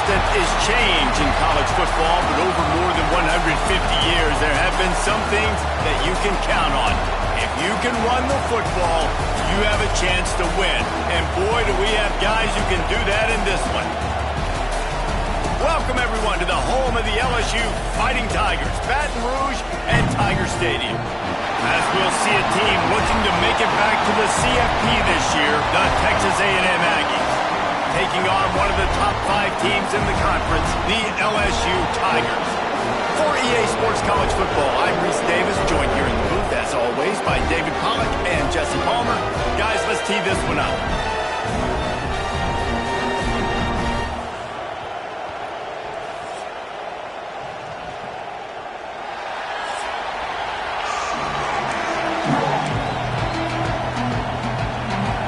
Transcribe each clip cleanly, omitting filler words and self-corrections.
constant is change in college football, but over more than 150 years, there have been some things that you can count on. If you can run the football, you have a chance to win. And boy, do we have guys who can do that in this one. Welcome, everyone, to the home of the LSU Fighting Tigers, Baton Rouge and Tiger Stadium. As we'll see a team looking to make it back to the CFP this year, the Texas A&M Aggies, taking on one of the top 5 teams in the conference, the LSU Tigers. For EA Sports College Football, I'm Reese Davis, joined here in the booth, as always, by David Pollack and Jesse Palmer. Guys, let's tee this one up.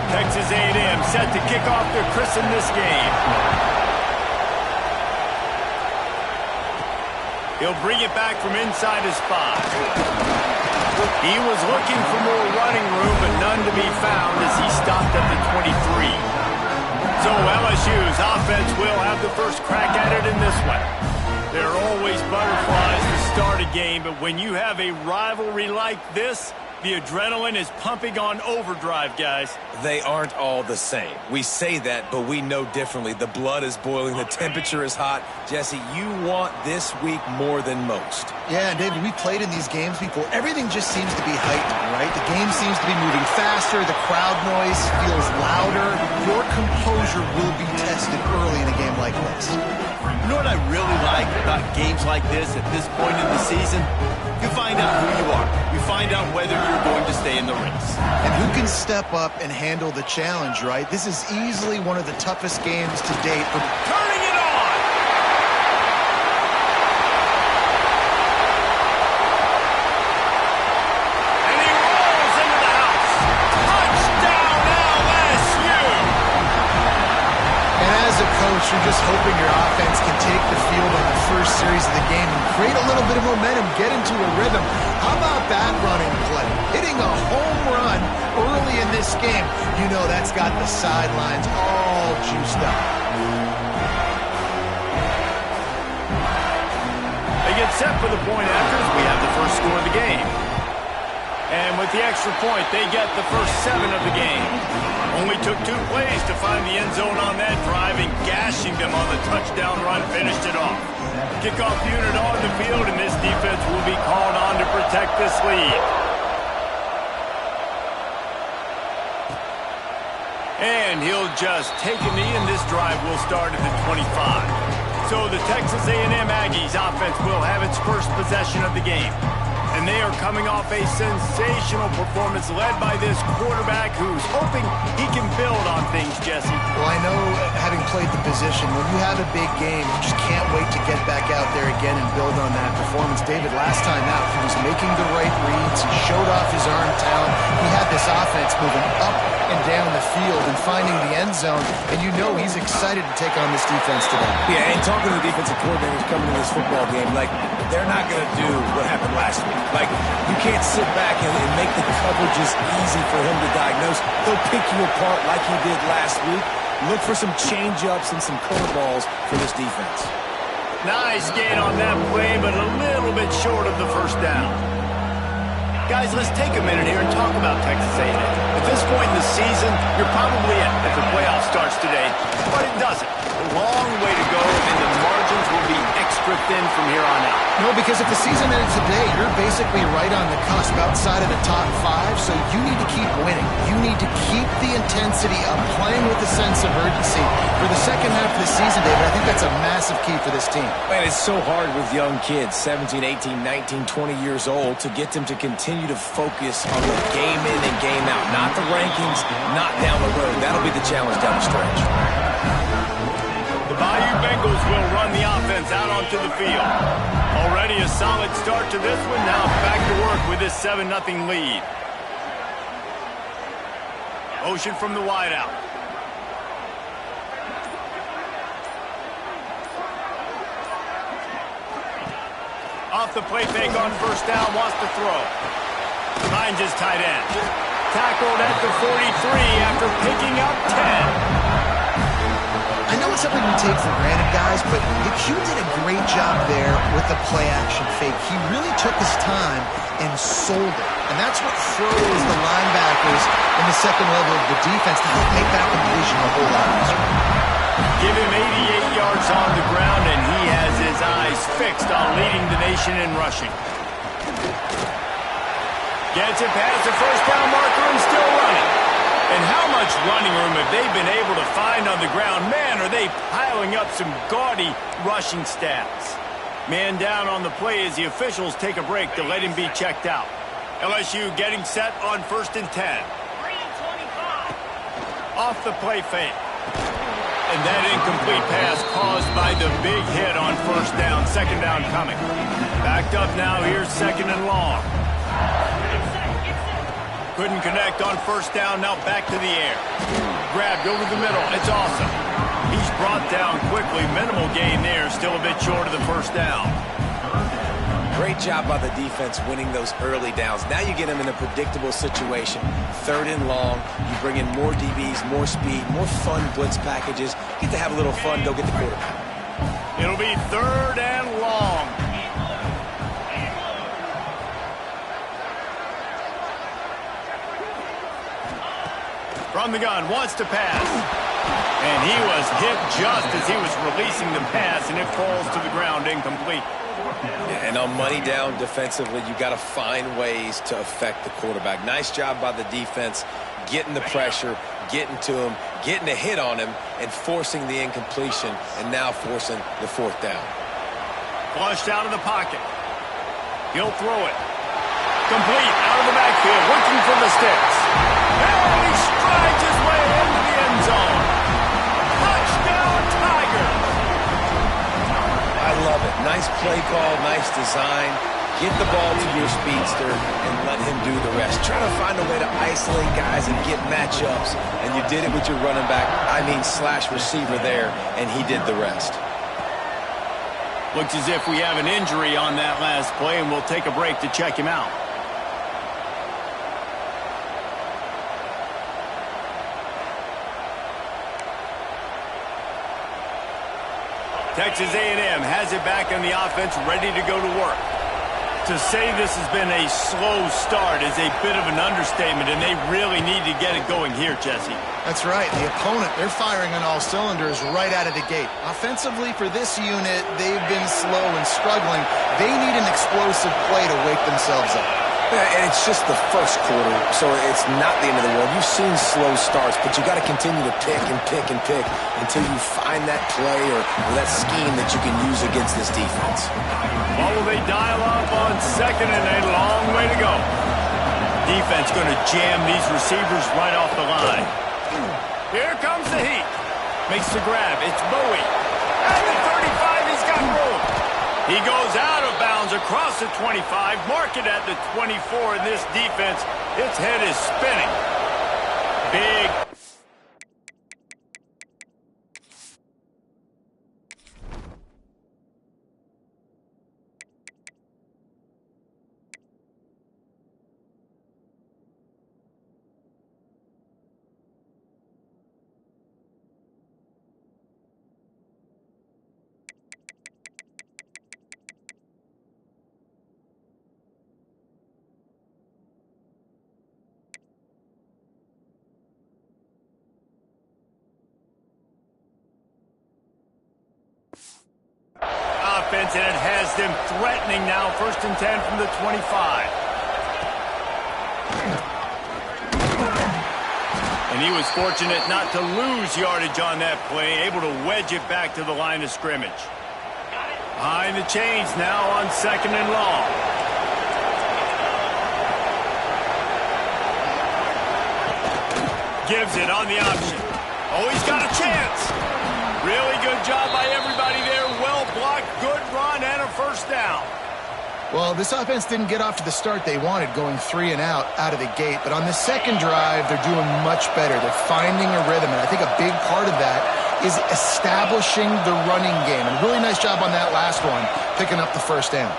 Texas A&M set to kick off to christen this game. He'll bring it back from inside his 5. He was looking for more running room, but none to be found as he stopped at the 23. So LSU's offense will have the first crack at it in this one. There are always butterflies to start a game, but when you have a rivalry like this, the adrenaline is pumping on overdrive, guys. They aren't all the same. We say that, but we know differently. The blood is boiling. The temperature is hot. Jesse, you want this week more than most. Yeah, and David, we played in these games before. Everything just seems to be heightened, right? The game seems to be moving faster. The crowd noise feels louder. Your composure will be tested early in a game like this. You know what I really like about games like this at this point in the season? You find out who you are. You find out whether you're going to stay in the race. And who can step up and handle the challenge, right? This is easily one of the toughest games to date. Turning it on! And he rolls into the house. Touchdown, LSU! And as a coach, you're just hoping your offense can take the field on the first series of the game and create a little bit of momentum, get into a rhythm. How about that running play? Hitting a home run early in this game. You know that's got the sidelines all juiced up. They get set for the point after as we have the first score of the game. And with the extra point, they get the first 7 of the game. Only took 2 plays to find the end zone on that drive, and gashing them on the touchdown run finished it off. Kickoff unit on the field, and this defense will be called on to protect this lead. And he'll just take a knee, and this drive will start at the 25. So the Texas A&M Aggies offense will have its first possession of the game. And they are coming off a sensational performance led by this quarterback who's hoping he can build on things, Jesse. Well, I know, having played the position, when you have a big game, you just can't wait to get back out there again and build on that performance. David, last time out, he was making the right reads. He showed off his arm talent. He had this offense moving up and down the field and finding the end zone. And you know he's excited to take on this defense today. Yeah, and talking to the defensive coordinators coming to this football game, like, they're not going to do what happened last week. Like, you can't sit back and make the coverages easy for him to diagnose. He'll pick you apart like he did last week. Look for some change-ups and some curveballs for this defense. Nice gain on that play, but a little bit short of the first down. Guys, let's take a minute here and talk about Texas A&M. At this point in the season, you're probably in if the playoff starts today, but it doesn't. A long way to go, and the margins will be extra thin from here on out. No, because if the season ended today, you're basically right on the cusp outside of the top 5, so you need to keep winning. You need to keep the intensity up, playing with a sense of urgency. For the second half of the season, David, I think that's a massive key for this team. Man, it's so hard with young kids, 17, 18, 19, 20 years old, to get them to continue to focus on the game in and game out. Not the rankings, not down the road. That'll be the challenge down the stretch. The Bayou Bengals will run the offense out onto the field. Already a solid start to this one. Now back to work with this 7-0 lead. Motion from the wideout. Off the play fake on first down, wants to throw. Finds his tight end. Tackled at the 43 after picking up 10. I know it's something we take for granted, guys, but Q did a great job there with the play-action fake. He really took his time and sold it. And that's what froze the linebackers in the second level of the defense to help make that completion a whole lot easier. Give him 88 yards on the ground, and he has his eyes fixed on leading the nation in rushing. Gets it past the first down marker and still running. And how much running room have they been able to find on the ground? Man, are they piling up some gaudy rushing stats. Man down on the play as the officials take a break to let him be checked out. LSU getting set on 1st and 10. Off the play fake. And that incomplete pass caused by the big hit on 1st down. 2nd down coming. Backed up now. Here's 2nd and long. Couldn't connect on 1st down. Now back to the air. Grabbed over the middle. It's awesome. He's brought down quickly. Minimal gain there. Still a bit short of the 1st down. Great job by the defense winning those early downs. Now you get them in a predictable situation. 3rd and long. You bring in more DBs, more speed, more fun blitz packages. Get to have a little fun. Go get the quarterback. It'll be 3rd and long. From the gun, wants to pass. And he was hit just as he was releasing the pass, and it falls to the ground incomplete. And on money down defensively, you got to find ways to affect the quarterback. Nice job by the defense, getting the pressure, getting to him, getting a hit on him, and forcing the incompletion, and now forcing the 4th down. Flushed out of the pocket. He'll throw it. Complete out of the backfield, looking for the sticks. And he strides his way into the end zone. Touchdown, Tigers! I love it. Nice play call, nice design. Get the ball to your speedster and let him do the rest. Try to find a way to isolate guys and get matchups. And you did it with your running back, slash receiver there, and he did the rest. Looks as if we have an injury on that last play, and we'll take a break to check him out. Texas A&M has it back on the offense, ready to go to work. To say this has been a slow start is a bit of an understatement, and they really need to get it going here, Jesse. That's right. The opponent, they're firing on all cylinders right out of the gate. Offensively, for this unit, they've been slow and struggling. They need an explosive play to wake themselves up. Yeah, and it's just the first quarter, so it's not the end of the world. You've seen slow starts, but you got to continue to pick and pick and pick until you find that play or that scheme that you can use against this defense. What will they dial up on 2nd and a long way to go? Defense going to jam these receivers right off the line. Here comes the heat. Makes the grab. It's Bowie. At the 35, he's got room. He goes out of bounds across the 25, mark it at the 24, and this defense, its head is spinning. Big. Offense, and it has them threatening now. 1st and 10 from the 25. And he was fortunate not to lose yardage on that play, able to wedge it back to the line of scrimmage. Behind the chains now on 2nd and long. Gives it on the option. Oh, he's got a chance. Really good job by everybody there. Well blocked, good run, and a 1st down. Well, this offense didn't get off to the start they wanted, going 3 and out of the gate. But on the second drive, they're doing much better. They're finding a rhythm, and I think a big part of that is establishing the running game. And really nice job on that last one, picking up the 1st down.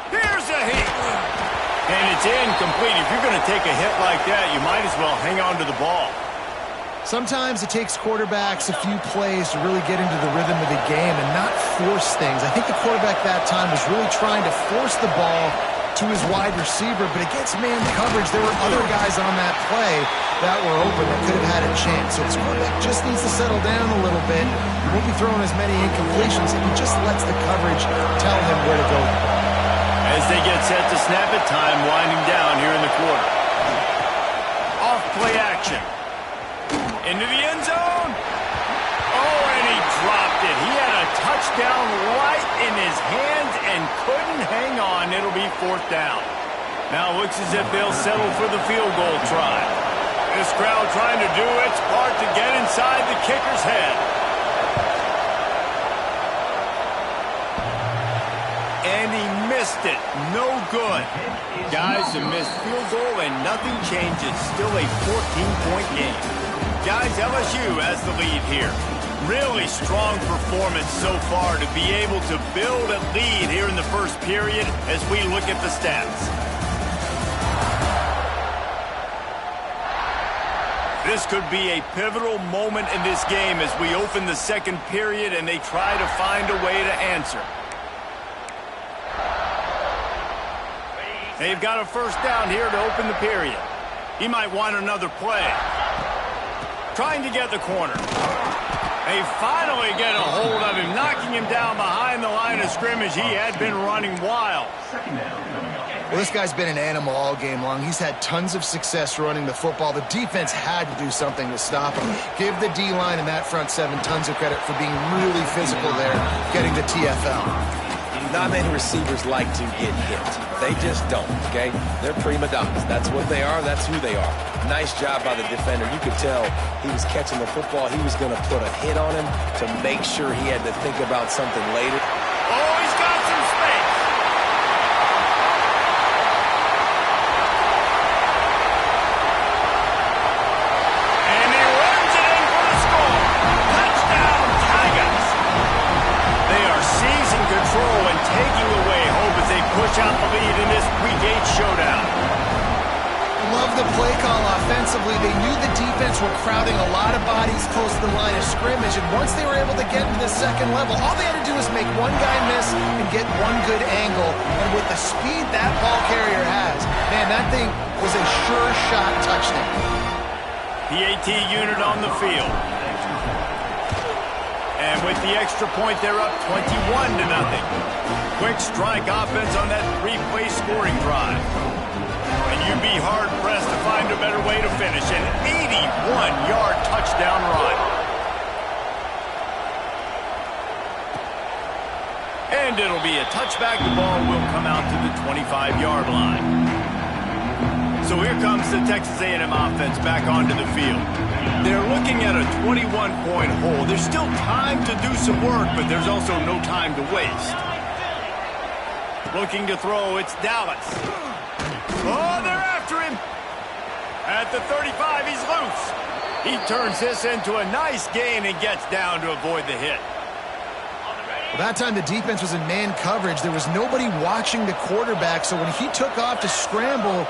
Here's a hit. And it's incomplete. If you're going to take a hit like that, you might as well hang on to the ball. Sometimes it takes quarterbacks a few plays to really get into the rhythm of the game and not force things. I think the quarterback that time was really trying to force the ball to his wide receiver, but against man coverage, there were other guys on that play that were open that could have had a chance. So this quarterback just needs to settle down a little bit. He won't be throwing as many incompletions if he just lets the coverage tell him where to go. As they get set to snap it, time winding down here in the quarter. Off play action. Into the end zone. Oh, and he dropped it. He had a touchdown right in his hands and couldn't hang on. It'll be 4th down. Now it looks as if they'll settle for the field goal try. This crowd trying to do its part to get inside the kicker's head. And he missed it. No good. Guys, a missed field goal and nothing changes. Still a 14-point game. Guys, LSU has the lead here. Really strong performance so far to be able to build a lead here in the first period as we look at the stats. This could be a pivotal moment in this game as we open the second period and they try to find a way to answer. They've got a 1st down here to open the period. He might want another play. Trying to get the corner. They finally get a hold of him, knocking him down behind the line of scrimmage. He had been running wild. Well, this guy's been an animal all game long. He's had tons of success running the football. The defense had to do something to stop him. Give the D-line and that front 7 tons of credit for being really physical there, getting the TFL. Not many receivers like to get hit. They just don't, okay? They're prima donnas. That's what they are. That's who they are. Nice job by the defender. You could tell he was catching the football. He was going to put a hit on him to make sure he had to think about something later. Oh, he's got some space. And he runs it in for the score. Touchdown, Tigers. They are seizing control and taking away hope as they push out the lead in this Week 8 showdown. Love the play call offensively. They knew the defense were crowding a lot of bodies close to the line of scrimmage, and once they were able to get into the second level, all they had to do was make one guy miss and get one good angle. And with the speed that ball carrier has, man, that thing was a sure shot touchdown. PAT unit on the field. And with the extra point, they're up 21-0. Quick strike offense on that 3-play scoring drive. And you'd be hard-pressed to find a better way to finish. An 81-yard touchdown run. And it'll be a touchback. The ball will come out to the 25-yard line. So here comes the Texas A&M offense back onto the field. They're looking at a 21-point hole. There's still time to do some work, but there's also no time to waste. Looking to throw, it's Dallas. Oh, they're after him. At the 35, he's loose. He turns this into a nice gain and gets down to avoid the hit. Well, that time the defense was in man coverage. There was nobody watching the quarterback, so when he took off to scramble,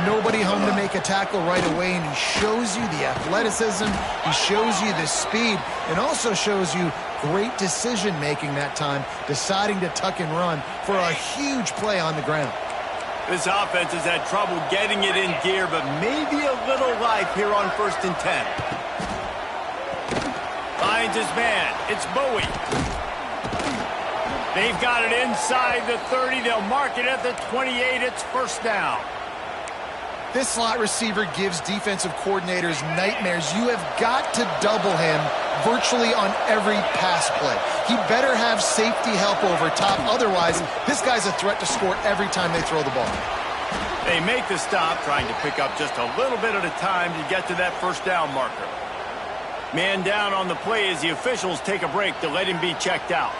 nobody home to make a tackle right away, and he shows you the athleticism, he shows you the speed, and also shows you great decision-making that time, deciding to tuck and run for a huge play on the ground. This offense has had trouble getting it in gear, but maybe a little life here on 1st and 10. Finds his man. It's Bowie. They've got it inside the 30. They'll mark it at the 28. It's 1st down. This slot receiver gives defensive coordinators nightmares. You have got to double him virtually on every pass play. He better have safety help over top. Otherwise, this guy's a threat to score every time they throw the ball. They make the stop, trying to pick up just a little bit at a time to get to that 1st down marker. Man down on the play as the officials take a break to let him be checked out.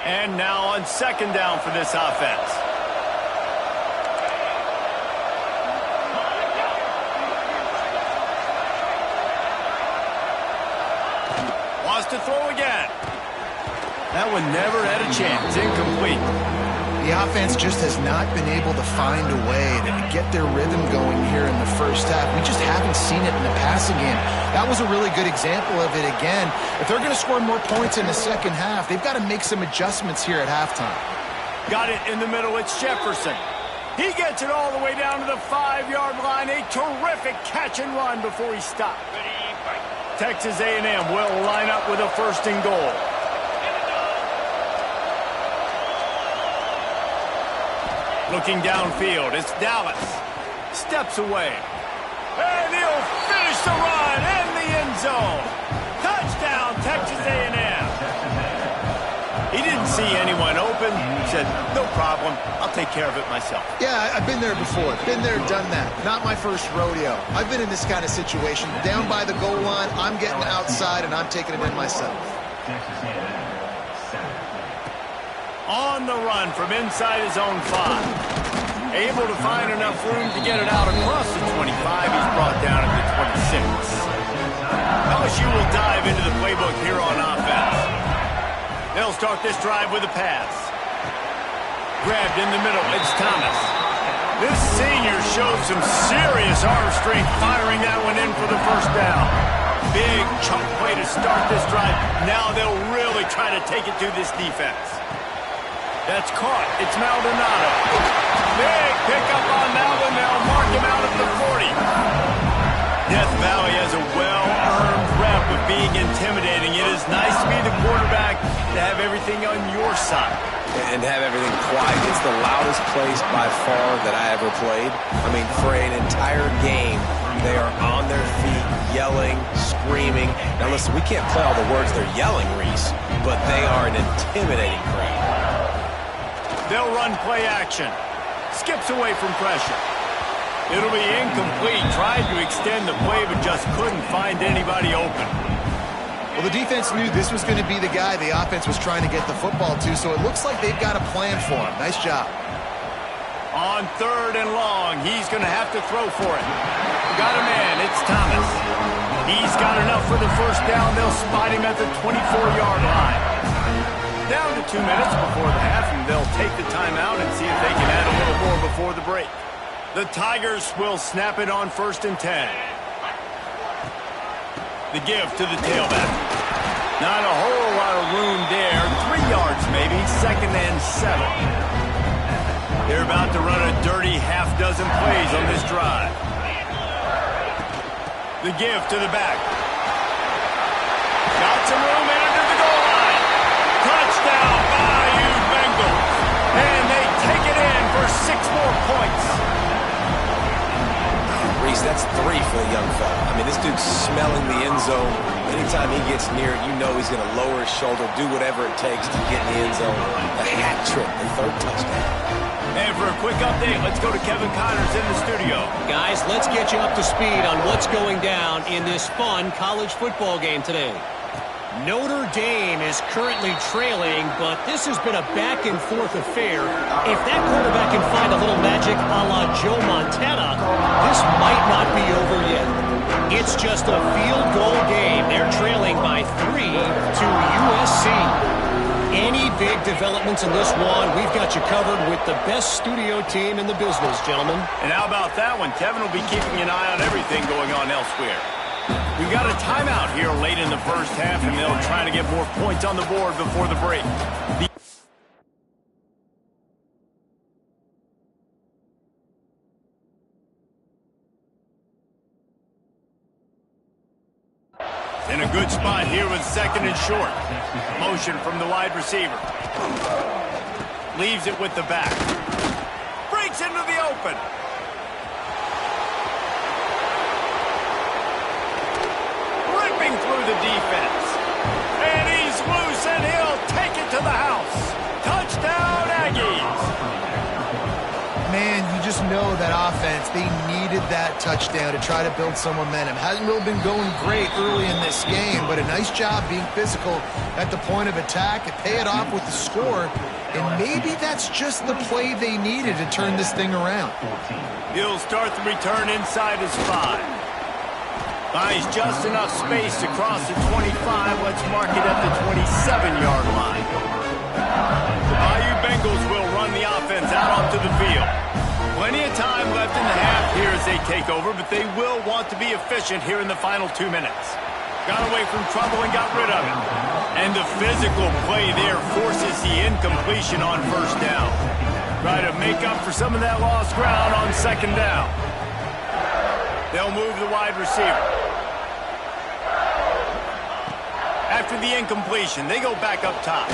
And now on 2nd down for this offense. Wants to throw again. That one never had a chance. Incomplete. The offense just has not been able to find a way to get their rhythm going here in the first half. We just haven't seen it in the passing game. That was a really good example of it again. If they're going to score more points in the second half, they've got to make some adjustments here at halftime. Got it in the middle. It's Jefferson. He gets it all the way down to the 5-yard line. A terrific catch and run before he stopped. Texas A&M will line up with a 1st and goal. Looking downfield, it's Dallas. Steps away. And he'll finish the run in the end zone. Touchdown, Texas A&M. He didn't see anyone open. He said, no problem. I'll take care of it myself. Yeah, I've been there before. Been there, done that. Not my first rodeo. I've been in this kind of situation. Down by the goal line, I'm getting outside, and I'm taking it in myself. On the run from inside his own 5. Able to find enough room to get it out across the 25. He's brought down at the 26. LSU will dive into the playbook here on offense. They'll start this drive with a pass. Grabbed in the middle. It's Thomas. This senior showed some serious arm strength firing that one in for the 1st down. Big chunk play to start this drive. Now they'll really try to take it to this defense. That's caught. It's Maldonado. Big pickup on that one. They'll mark him out at the 40. Death Valley has a well-earned rep of being intimidating. It is nice to be the quarterback, to have everything on your side. And have everything quiet. It's the loudest place by far that I ever played. I mean, for an entire game, they are on their feet, yelling, screaming. Now listen, we can't play all the words they're yelling, Reese, but they are an intimidating crowd. They'll run play action. Skips away from pressure. It'll be incomplete. Tried to extend the play, but just couldn't find anybody open. Well, the defense knew this was going to be the guy the offense was trying to get the football to, so it looks like they've got a plan for him. Nice job. On 3rd and long, he's going to have to throw for it. Got a man. It's Thomas. He's got enough for the 1st down. They'll spot him at the 24-yard line. Down to 2 minutes before the half, and they'll take the timeout and see if they can add a little more before the break. The Tigers will snap it on 1st and 10. The give to the tailback. Not a whole lot of room there. 3 yards maybe, 2nd and 7. They're about to run a dirty half-dozen plays on this drive. The give to the back. Got some room into the goal line. Touchdown, Bayou Bengals. And they take it in for 6 more points. Reese, that's 3 for the young fella. I mean, this dude's smelling the end zone. Anytime he gets near it, you know he's going to lower his shoulder, do whatever it takes to get in the end zone. The hat trick, the 3rd touchdown. And for a quick update, let's go to Kevin Connors in the studio. Guys, let's get you up to speed on what's going down in this fun college football game today. Notre Dame is currently trailing, but this has been a back-and-forth affair. If that quarterback can find a little magic a la Joe Montana, this might not be over yet. It's just a field goal game. They're trailing by 3 to USC. Any big developments in this one, we've got you covered with the best studio team in the business, gentlemen. And how about that one? Kevin will be keeping an eye on everything going on elsewhere. We've got a timeout here late in the 1st half, and they'll try to get more points on the board before the break. In a good spot here with 2nd and short. Motion from the wide receiver. Leaves it with the back. Breaks into the open. Ripping through the defense. And he's loose, and he'll take it to the house. Touchdown, Aggies. Man, you just know that offense, they needed that touchdown to try to build some momentum. Hasn't really been going great early in this game, but a nice job being physical at the point of attack and pay it off with the score. And maybe that's just the play they needed to turn this thing around. He'll start the return inside his 5. Buys just enough space to cross the 25. Let's mark it at the 27-yard line. Bayou Bengals Eagles will run the offense out onto the field. Plenty of time left in the half here as they take over, but they will want to be efficient here in the final 2 minutes. Got away from trouble and got rid of it. And the physical play there forces the incompletion on first down. Try to make up for some of that lost ground on second down. They'll move the wide receiver. After the incompletion, they go back up top.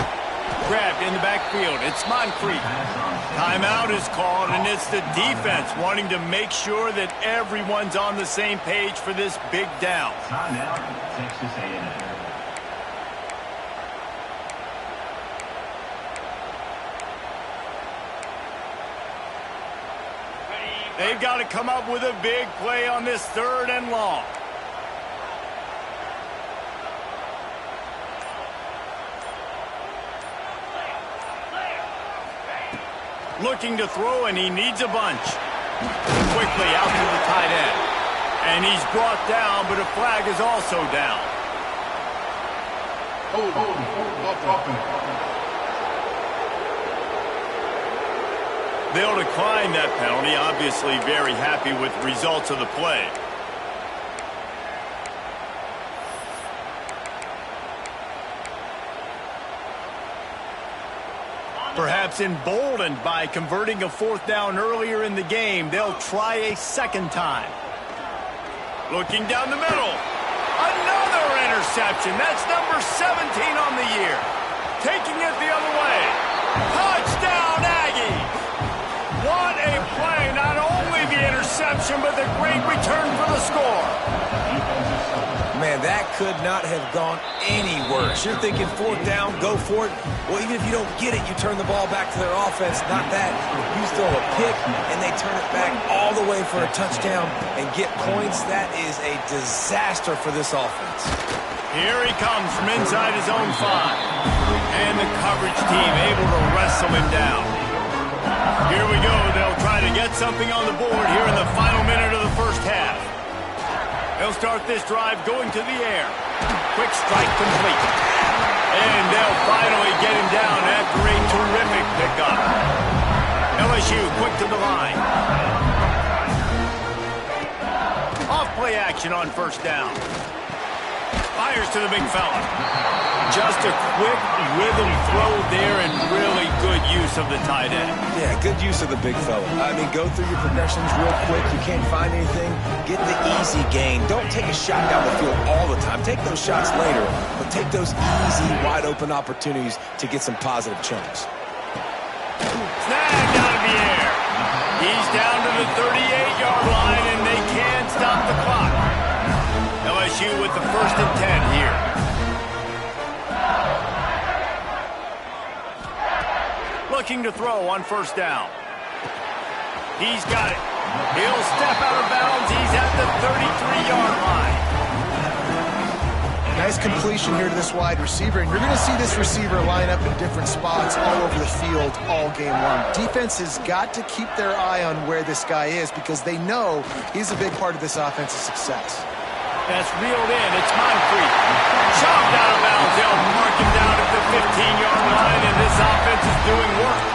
Grabbed in the backfield. It's Moncrief. Timeout is called, and it's the defense wanting to make sure that everyone's on the same page for this big down. Timeout, Texas A&M. They've got to come up with a big play on this 3rd and long. Looking to throw, and he needs a bunch. Quickly out to the tight end. And he's brought down, but a flag is also down. They'll decline that penalty, obviously very happy with the results of the play. Perhaps emboldened by converting a 4th down earlier in the game, they'll try a second time. Looking down the middle. Another interception. That's number 17 on the year. Taking it the other way. Touchdown, Aggies! What a play. Not only the interception, but the great return for the score. Man, that could not have gone any worse. You're thinking 4th down, go for it. Well, even if you don't get it, you turn the ball back to their offense. Not that. You throw a pick, and they turn it back all the way for a touchdown and get points. That is a disaster for this offense. Here he comes from inside his own 5. And the coverage team able to wrestle him down. Here we go. They'll try to get something on the board here in the final minute of the first half. They'll start this drive going to the air. Quick strike complete. And they'll finally get him down after a terrific pickup. LSU quick to the line. Off play action on first down. Fires to the big fella. Just a quick rhythm throw there and really good use of the tight end. Yeah, good use of the big fella. I mean, go through your progressions real quick. You can't find anything. Get the easy gain. Don't take a shot down the field all the time. Take those shots later, but take those easy, wide-open opportunities to get some positive chunks. Snagged out of the air. He's down to the 38-yard line, and they can't stop the clock. LSU with the 1st and 10 here. Looking to throw on first down. He's got it. He'll step out of bounds. He's at the 33-yard line. Nice completion here to this wide receiver, and you're going to see this receiver line up in different spots all over the field all game long. Defense has got to keep their eye on where this guy is because they know he's a big part of this offense's success. That's reeled in. It's Moncrief. Chopped out of bounds. They'll mark him down at the 15-yard line, and this offense is doing work.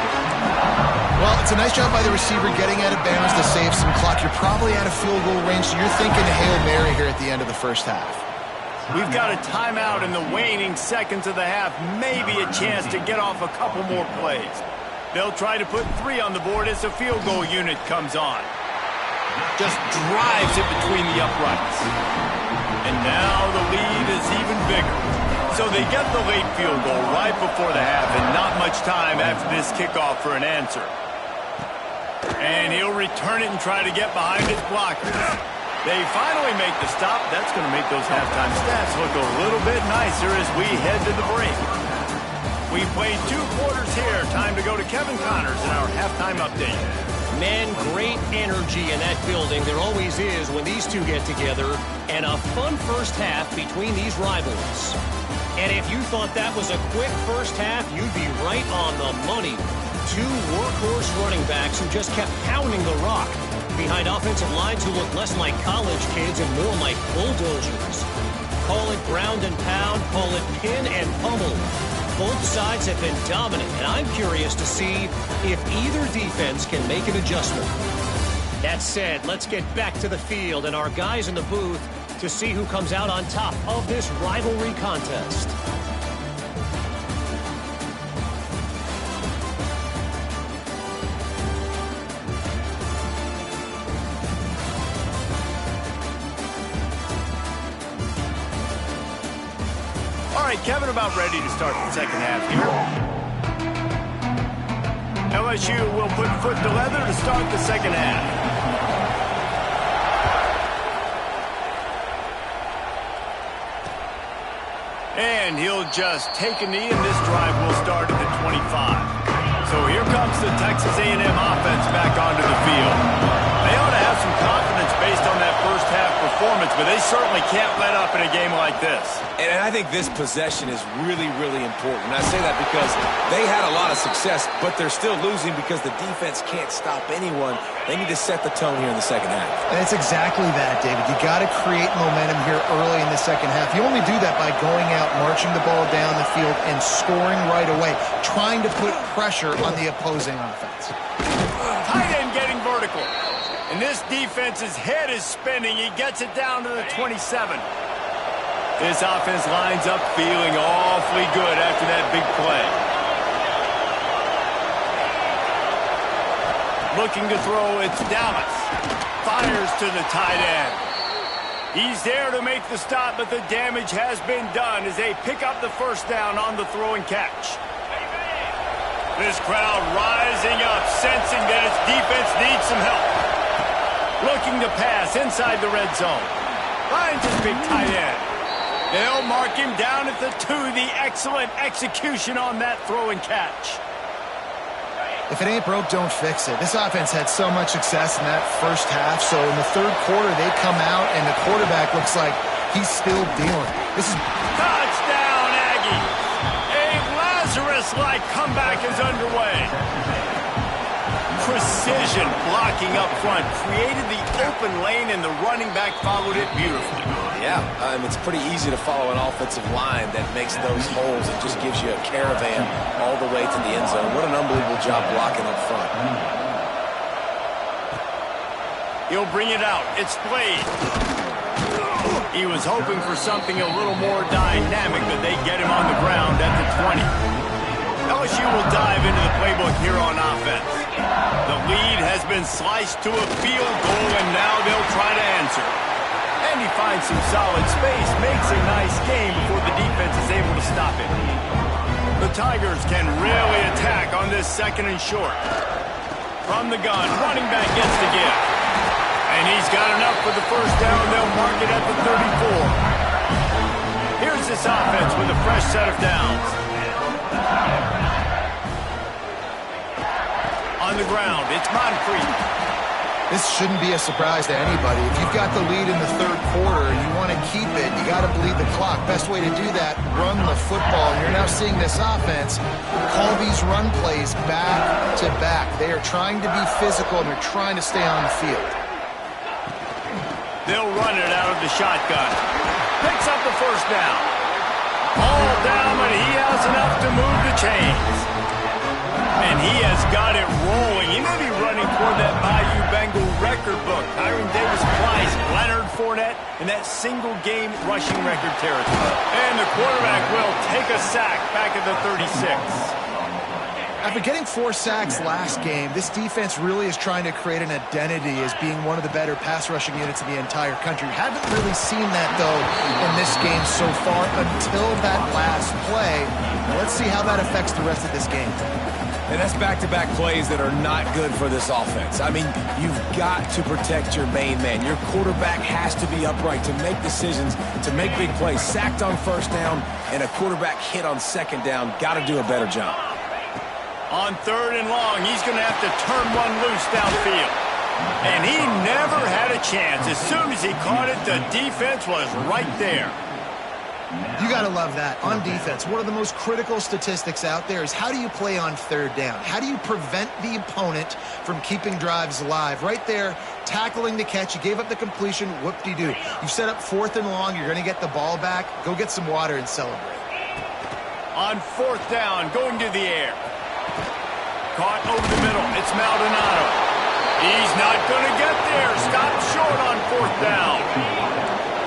Well, it's a nice job by the receiver getting out of bounds to save some clock. You're probably out of field goal range, so you're thinking Hail Mary here at the end of the first half. We've got a timeout in the waning seconds of the half. Maybe a chance to get off a couple more plays. They'll try to put 3 on the board as the field goal unit comes on. Just drives it between the uprights. And now the lead is even bigger. So they get the late field goal right before the half and not much time after this kickoff for an answer. And he'll return it and try to get behind his blockers. They finally make the stop. That's going to make those halftime stats look a little bit nicer as we head to the break. We played 2 quarters here. Time to go to Kevin Connors in our halftime update. Man, great energy in that building. There always is when these two get together. And a fun first half between these rivals. And if you thought that was a quick first half, you'd be right on the money. 2 workhorse running backs who just kept pounding the rock behind offensive lines who look less like college kids and more like bulldozers. Call it ground and pound, call it pin and pummel. Both sides have been dominant, and I'm curious to see if either defense can make an adjustment. That said, let's get back to the field and our guys in the booth to see who comes out on top of this rivalry contest. All right, Kevin, about ready to start the second half here. LSU will put foot to leather to start the second half. And he'll just take a knee, and this drive will start at the 25. So here comes the Texas A&M offense back onto the field. They ought to have some confidence based on that first half performance, but they certainly can't let up in a game like this. And I think this possession is really, really important. And I say that because they had a lot of success, but they're still losing because the defense can't stop anyone. They need to set the tone here in the second half. And it's exactly that, David. You got to create momentum here early in the second half. You only do that by going out, marching the ball down the field, and scoring right away, trying to put pressure on the opposing offense. Tight end getting vertical. And this defense's head is spinning. He gets it down to the 27. This offense lines up feeling awfully good after that big play. Looking to throw, it's Dallas. Fires to the tight end. He's there to make the stop, but the damage has been done as they pick up the first down on the throw and catch. This crowd rising up, sensing that its defense needs some help. Looking to pass inside the red zone. Finds his big tight end. They'll mark him down at the 2. The excellent execution on that throw and catch. If it ain't broke, don't fix it. This offense had so much success in that first half, so in the third quarter they come out and the quarterback looks like he's still dealing. This is touchdown, Aggies. A Lazarus-like comeback is underway. Precision blocking up front created the open lane, and the running back followed it beautifully. Yeah, it's pretty easy to follow an offensive line that makes those holes and just gives you a caravan all the way to the end zone. What an unbelievable job blocking up front. He'll bring it out. It's Blade. He was hoping for something a little more dynamic, but they get him on the ground at the 20. LSU will dive into the playbook here on offense. The lead has been sliced to a field goal, and now they'll try to answer. And he finds some solid space, makes a nice game before the defense is able to stop it. The Tigers can really attack on this second and short. From the gun, running back gets the give. And he's got enough for the first down. They'll mark it at the 34. Here's this offense with a fresh set of downs. On the ground, it's Moncrief. This shouldn't be a surprise to anybody. If you've got the lead in the third quarter and you want to keep it, you got to bleed the clock. Best way to do that, run the football. And you're now seeing this offense call these run plays back to back. They are trying to be physical, and they're trying to stay on the field. They'll run it out of the shotgun. Picks up the first down. All down, but he has enough to move the chains. And he has got it rolling. He may be running toward that Bayou Bengal record book. Tyron Davis-Price, Leonard Fournette, and that single-game rushing record territory. And the quarterback will take a sack back at the 36. After getting 4 sacks last game, this defense really is trying to create an identity as being one of the better pass rushing units in the entire country. Haven't really seen that, though, in this game so far until that last play. Let's see how that affects the rest of this game. And that's back-to-back plays that are not good for this offense. I mean, you've got to protect your main man. Your quarterback has to be upright to make decisions, to make big plays. Sacked on first down and a quarterback hit on second down. Got to do a better job. On third and long, he's going to have to turn one loose downfield. And he never had a chance. As soon as he caught it, the defense was right there. You got to love that. On defense, one of the most critical statistics out there is how do you play on third down? How do you prevent the opponent from keeping drives alive? Right there, tackling the catch. You gave up the completion. Whoop-de-doo. You set up fourth and long. You're going to get the ball back. Go get some water and celebrate. On 4th down, going to the air. Caught over the middle. It's Maldonado. He's not going to get there. Stopped short on 4th down.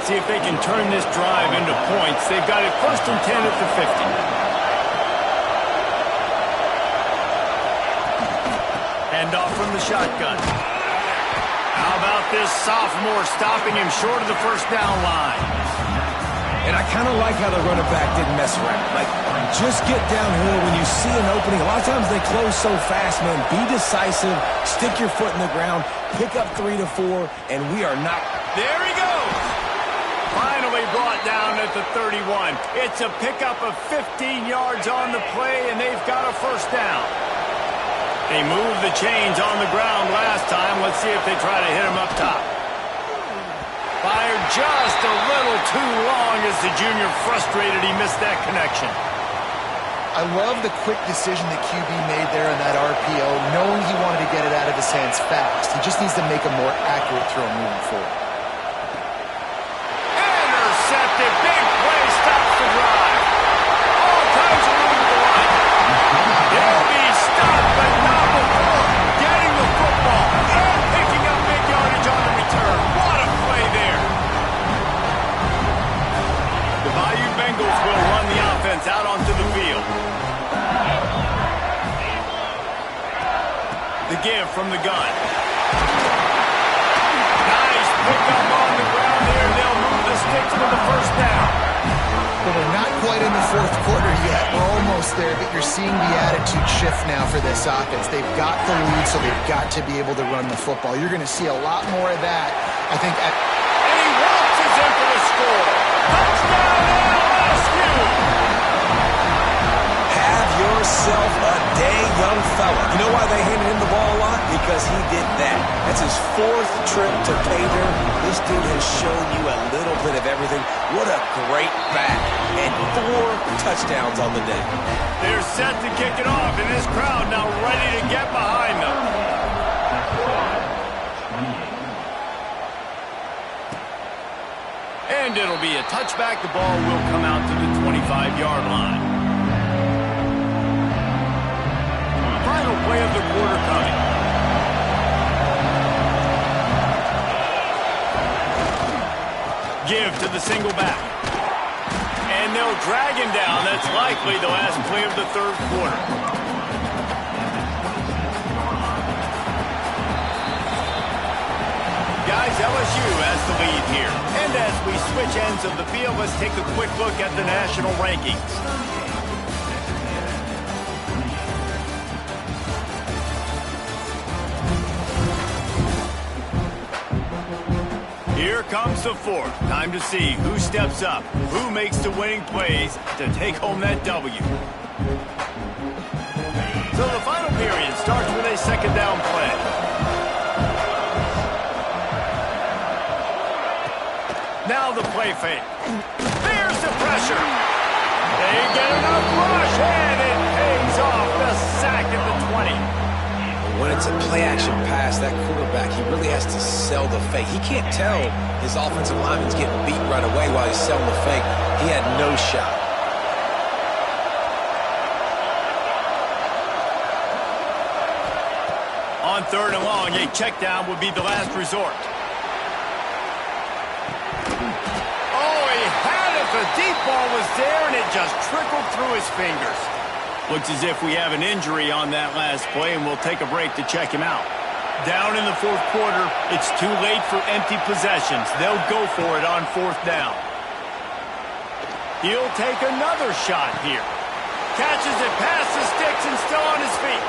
See if they can turn this drive into points. They've got it 1st and 10 at the 50. Hand off from the shotgun. How about this sophomore stopping him short of the 1st down line? And I kind of like how the running back didn't mess around. Like, just get downhill when you see an opening. A lot of times they close so fast, man. Be decisive, stick your foot in the ground, pick up 3 to 4, and we are not. There he goes. Finally brought down at the 31. It's a pickup of 15 yards on the play, and they've got a 1st down. They moved the chains on the ground last time. Let's see if they try to hit him up top. Fired just a little too long as the junior frustrated. He missed that connection. I love the quick decision that QB made there in that RPO, knowing he wanted to get it out of his hands fast. He just needs to make a more accurate throw moving forward. Intercepted. Big play. Stops the drive. All kinds of room to the line. He'll be stopped, but not before getting the football and picking up big yardage on the return. What a play there. The Bayou Bengals will run the offense out onto the field. The give from the gun. Nice pickup on the ground here. They'll move the sticks for the 1st down. Well, we're not quite in the 4th quarter yet. We're almost there, but you're seeing the attitude shift now for this offense. They've got the lead, so they've got to be able to run the football. You're going to see a lot more of that, I think. And he launches in for the score. Touchdown, LSU! Have yourself a day, young fella. You know why they handed him the ball a lot? Because he did that. That's his 4th trip to pay dirt. This dude has shown you a little bit of everything. What a great back. And 4 touchdowns on the day. They're set to kick it off, and this crowd now ready to get behind them. And it'll be a touchback. The ball will come out to the 25-yard line. Final play of the quarter coming. Give to the single back. And they'll drag him down. That's likely the last play of the 3rd quarter. Guys, LSU has the lead here. And as we switch ends of the field, let's take a quick look at the national rankings. Here comes the 4th. Time to see who steps up, who makes the winning plays to take home that W. So the final period starts with a 2nd down play. Now the play fake. There's the pressure. They get enough rush, and it pays off. The sack at the 20. When it's a play-action pass, that quarterback, he really has to sell the fake. He can't tell his offensive lineman's getting beat right away while he's selling the fake. He had no shot. On 3rd and long, a check down would be the last resort. Oh, he had it. The deep ball was there, and it just trickled through his fingers. Looks as if we have an injury on that last play, and we'll take a break to check him out. Down in the 4th quarter, it's too late for empty possessions. They'll go for it on 4th down. He'll take another shot here. Catches it past the sticks and still on his feet.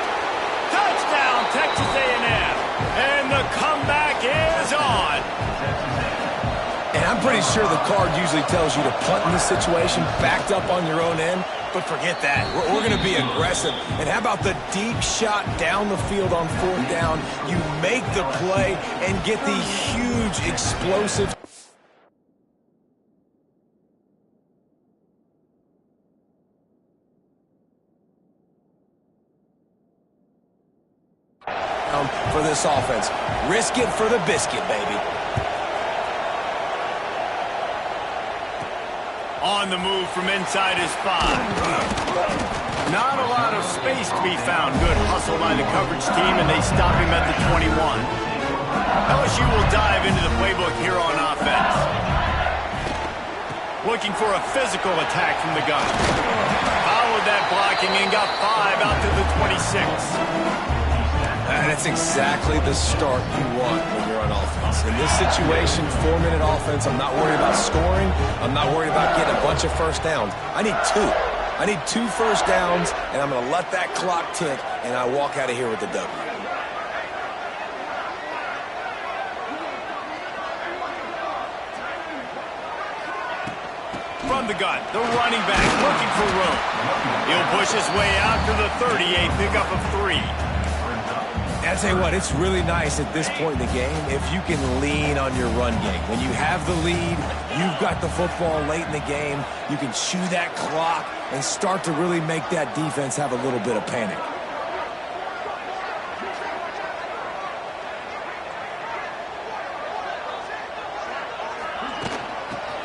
Touchdown, Texas A&M. And the comeback is on. And I'm pretty sure the card usually tells you to punt in this situation, backed up on your own end. But forget that. We're going to be aggressive. And how about the deep shot down the field on 4th down? You make the play and get the huge explosive. For this offense. Risk it for the biscuit, baby. On the move from inside his 5. Not a lot of space to be found. Good hustle by the coverage team, and they stop him at the 21. LSU will dive into the playbook here on offense. Looking for a physical attack from the gun. Followed that blocking and got 5 out to the 26. And that's exactly the start you want when you're on offense. In this situation, 4-minute offense, I'm not worried about scoring. I'm not worried about getting a bunch of first downs. I need 2. I need 2 first downs, and I'm going to let that clock tick, and I walk out of here with the W. From the gun, the running back looking for room. He'll push his way out to the 38, pickup of 3. I tell you what, it's really nice at this point in the game if you can lean on your run game. When you have the lead, you've got the football late in the game, you can chew that clock and start to really make that defense have a little bit of panic.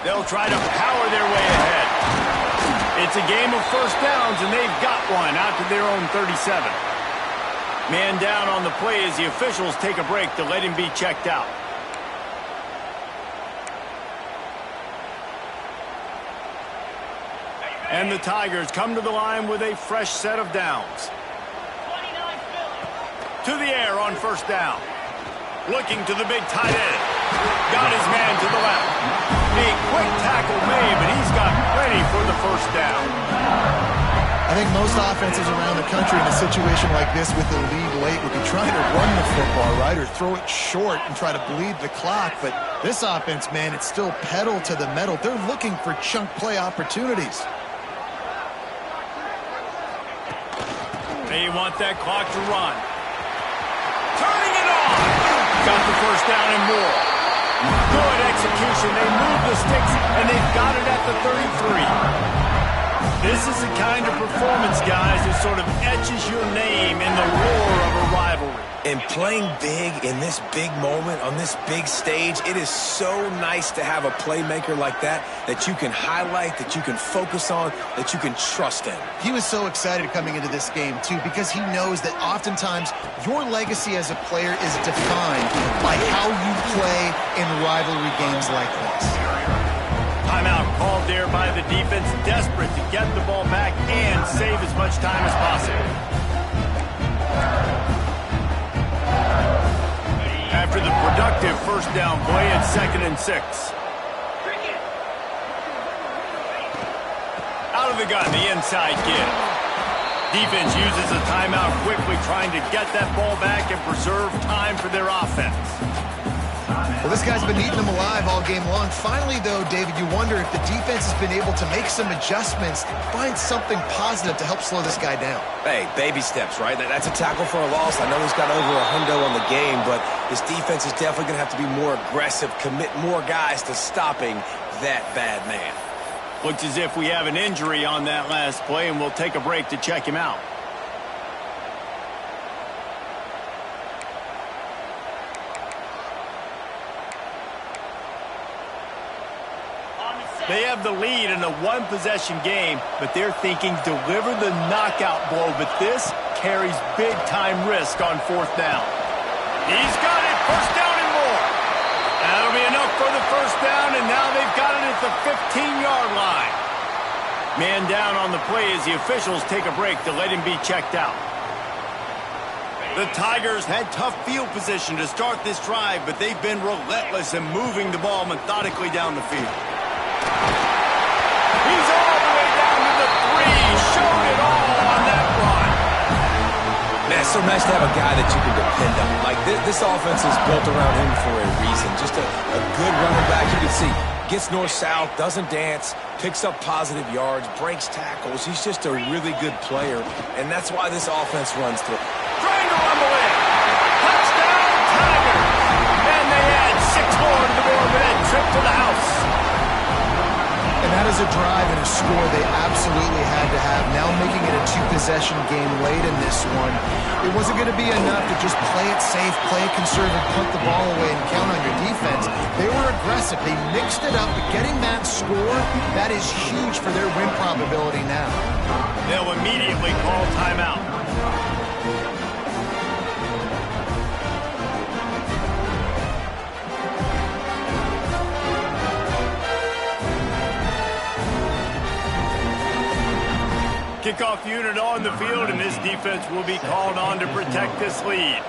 They'll try to power their way ahead. It's a game of first downs, and they've got one out to their own 37. Man down on the play as the officials take a break to let him be checked out. And the Tigers come to the line with a fresh set of downs. To the air on first down. Looking to the big tight end. Got his man to the left. A quick tackle made, but he's got plenty for the first down. I think most offenses around the country in a situation like this with the lead late would be trying to run the football, right, or throw it short and try to bleed the clock. But this offense, man, it's still pedal to the metal. They're looking for chunk play opportunities. They want that clock to run. Turning it on. Got the first down and more. Good execution. They move the sticks, and they've got it at the 33. This is the kind of performance, guys, that sort of etches your name in the roar of a rivalry. And playing big in this big moment, on this big stage, it is so nice to have a playmaker like that you can highlight, that you can focus on, that you can trust in. He was so excited coming into this game, too, because he knows that oftentimes your legacy as a player is defined by how you play in rivalry games like this. Timeout called there by the defense, desperate to get the ball back and save as much time as possible. After the productive first down play, it's 2nd and 6. Out of the gun, the inside give. Defense uses a timeout quickly, trying to get that ball back and preserve time for their offense. Well, this guy's been eating them alive all game long. Finally, though, David, you wonder if the defense has been able to make some adjustments, find something positive to help slow this guy down. Hey, baby steps, right? That's a tackle for a loss. I know he's got over $100 on the game, but this defense is definitely going to have to be more aggressive, commit more guys to stopping that bad man. Looks as if we have an injury on that last play, and we'll take a break to check him out. They have the lead in a one-possession game, but they're thinking deliver the knockout blow, but this carries big-time risk on 4th down. He's got it, first down and more. That'll be enough for the first down, and now they've got it at the 15-yard line. Man down on the play as the officials take a break to let him be checked out. The Tigers had tough field position to start this drive, but they've been relentless in moving the ball methodically down the field. He's all the way down to the 3, showed it all on that run. Man, it's so nice to have a guy that you can depend on. Like, this offense is built around him for a reason. Just a good running back. You can see, gets north-south, doesn't dance, picks up positive yards, breaks tackles. He's just a really good player, and that's why this offense runs through. Trying to rumble in. Touchdown, Tigers. And they add 6 more to the board with that trip to the house. And that is was a drive and a score they absolutely had to have. Now making it a two-possession game late in this one. It wasn't going to be enough to just play it safe, play it conservative, punt the ball away, and count on your defense. They were aggressive. They mixed it up, but getting that score, that is huge for their win probability now. They'll immediately call timeout. Kickoff unit on the field, and this defense will be called on to protect this lead.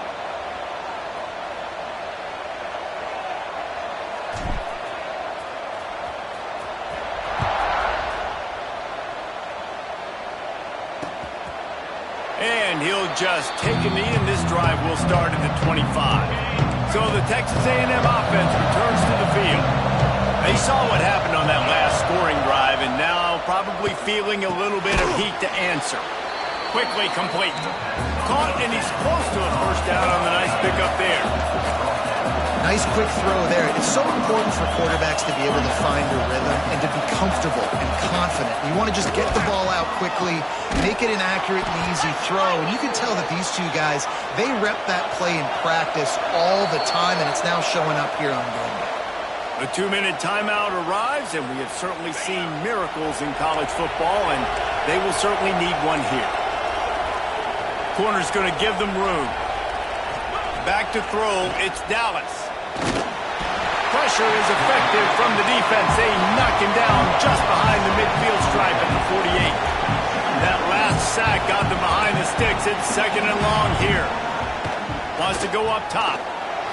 And he'll just take a knee, and this drive will start at the 25. So the Texas A&M offense returns to the field. They saw what happened on that last scoring drive, and now probably feeling a little bit of heat to answer. Quickly complete. Caught, and he's close to a first down on the nice pickup there. Nice quick throw there. It's so important for quarterbacks to be able to find a rhythm and to be comfortable and confident. You want to just get the ball out quickly, make it an accurate and easy throw. And you can tell that these two guys, they rep that play in practice all the time, and it's now showing up here on game day. A 2-minute timeout arrives, and we have certainly seen miracles in college football, and they will certainly need one here. Corner's going to give them room. Back to throw, it's Dallas. Pressure is effective from the defense. They knock him down just behind the midfield stripe at the 48. That last sack got them behind the sticks. It's second and long here. Wants to go up top.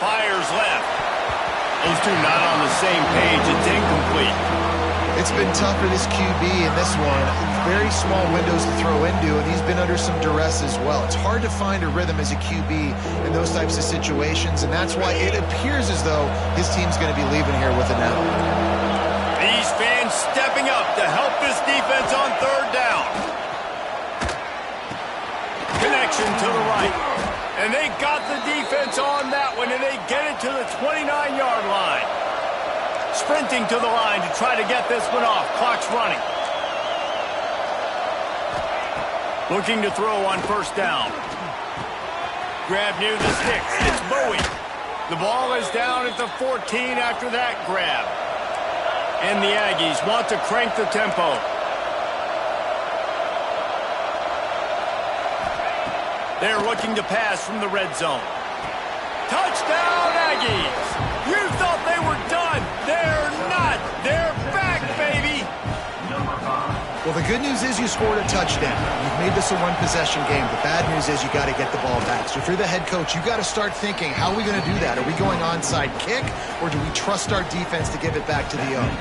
Fires left. Those two not on the same page. It's incomplete. It's been tough for this QB in this one. Very small windows to throw into, and he's been under some duress as well. It's hard to find a rhythm as a QB in those types of situations, and that's why it appears as though his team's going to be leaving here with an L. These fans stepping up to help this defense on third down. Connection to the right. And they got the defense on that one, and they get it to the 29-yard line. Sprinting to the line to try to get this one off. Clock's running. Looking to throw on first down. Grab near the sticks. It's Bowie. The ball is down at the 14 after that grab. And the Aggies want to crank the tempo. They're looking to pass from the red zone. Touchdown, Aggies! You thought they were done. They're not. They're back, baby! Well, the good news is you scored a touchdown. You've made this a one-possession game. The bad news is you got to get the ball back. So if you're the head coach, you got to start thinking, how are we going to do that? Are we going onside kick, or do we trust our defense to give it back to the own?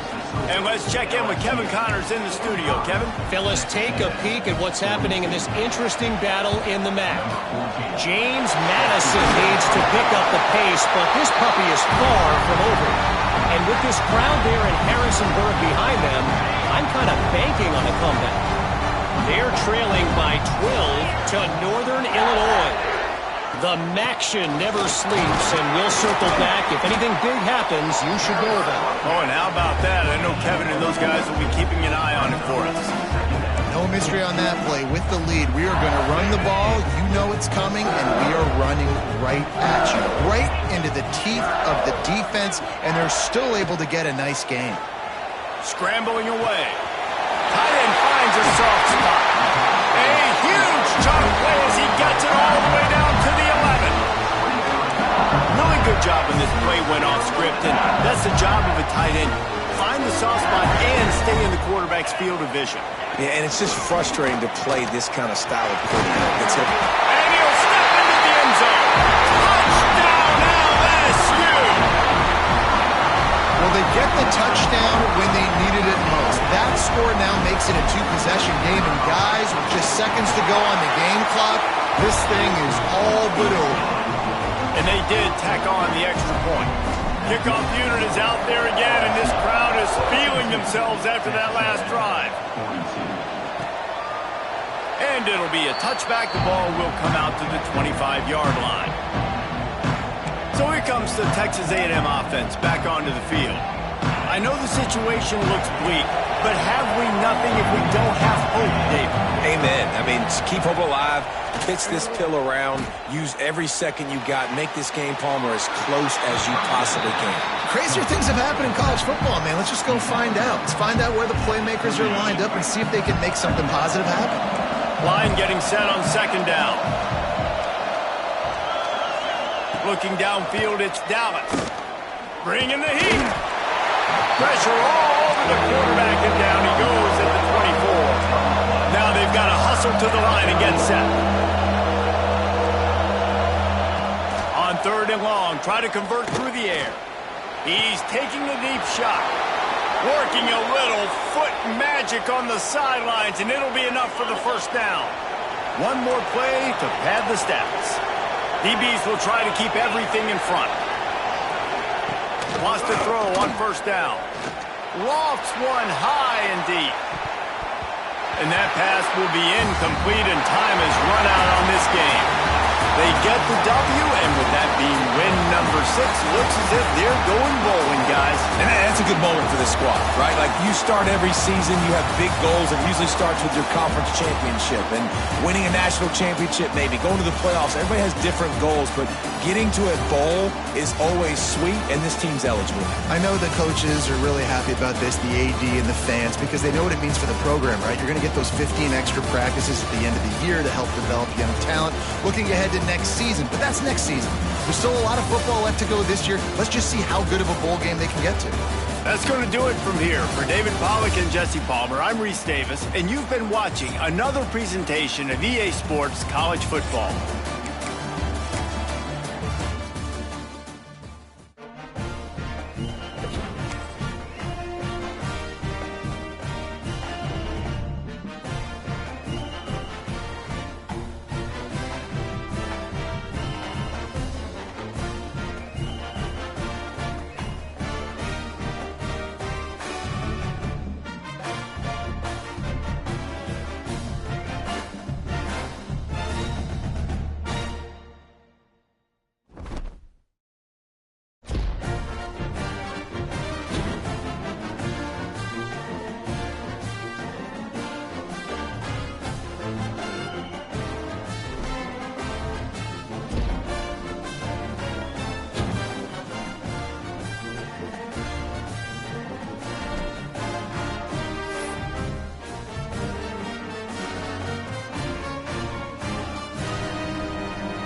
And let's check in with Kevin Connors in the studio. Kevin? Fellas, take a peek at what's happening in this interesting battle in the MAC. James Madison needs to pick up the pace, but this puppy is far from over. And with this crowd there in Harrisonburg behind them, I'm kind of banking on a comeback. They're trailing by 12 to Northern Illinois. The Maction never sleeps, and we'll circle back. If anything big happens, you should know about it. Oh, and how about that? I know Kevin and those guys will be keeping an eye on it for us. No mystery on that play. With the lead, we are going to run the ball. You know it's coming, and we are running right at you. Right into the teeth of the defense, and they're still able to get a nice game. Scrambling away. Tight end finds a soft spot. A huge chunk play as he gets it all the way down to the 11. Really good job when this play went off script, and that's the job of a tight end. Find the soft spot and stay in the quarterback's field of vision. Yeah, and it's just frustrating to play this kind of style of quarterback. And he'll step into the end zone. Touchdown, LSU! Well, they get the touchdown when they needed it most. That score now makes it a two-possession game, and guys, with just seconds to go on the game clock, this thing is all but over. And they did tack on the extra point. Kickoff unit is out there again, and this crowd is feeling themselves after that last drive. And it'll be a touchback. The ball will come out to the 25-yard line. So here comes the Texas A&M offense back onto the field. I know the situation looks bleak, but have we nothing if we don't have hope, David? Amen. I mean, just keep hope alive, pitch this pill around, use every second you got, make this game, Palmer, as close as you possibly can. Crazier things have happened in college football, man. Let's just go find out. Let's find out where the playmakers are lined up and see if they can make something positive happen. Line getting set on second down. Looking downfield, it's Dallas. Bringing the heat. Pressure all over the quarterback, and down he goes at the 24. Now they've got to hustle to the line and get set. On third and long, try to convert through the air. He's taking a deep shot. Working a little foot magic on the sidelines, and it'll be enough for the first down. One more play to pad the stats. DBs will try to keep everything in front. Wants to throw on first down. Lofts one high and deep. And that pass will be incomplete, and time has run out on this game. They get the W, and with that being win number 6, looks as if they're going bowling, guys. And that's a good moment for this squad, right? Like, you start every season, you have big goals. It usually starts with your conference championship and winning a national championship, maybe going to the playoffs. Everybody has different goals, but getting to a bowl is always sweet, and this team's eligible. I know the coaches are really happy about this, the AD and the fans, because they know what it means for the program, right? You're going to get those 15 extra practices at the end of the year to help develop young talent. Looking ahead to next season, but that's next season. There's still a lot of football left to go this year. Let's just see how good of a bowl game they can get to. That's going to do it from here. For David Pollack and Jesse Palmer, I'm Reese Davis, and you've been watching another presentation of EA Sports College Football.